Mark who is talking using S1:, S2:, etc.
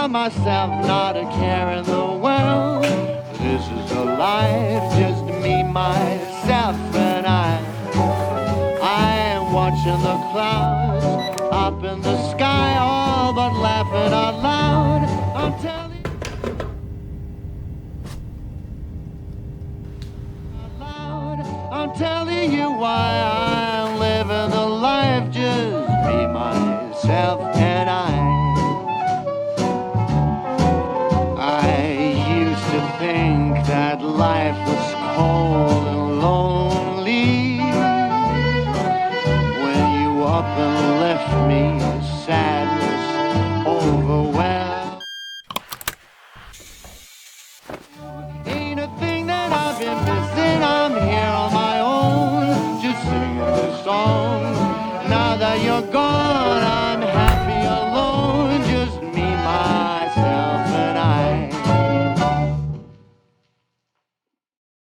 S1: by myself, not a care in the world. This is a life, just me, myself, and I am watching the clouds up in the sky, all but laughing out loud. I'm telling I'm telling you why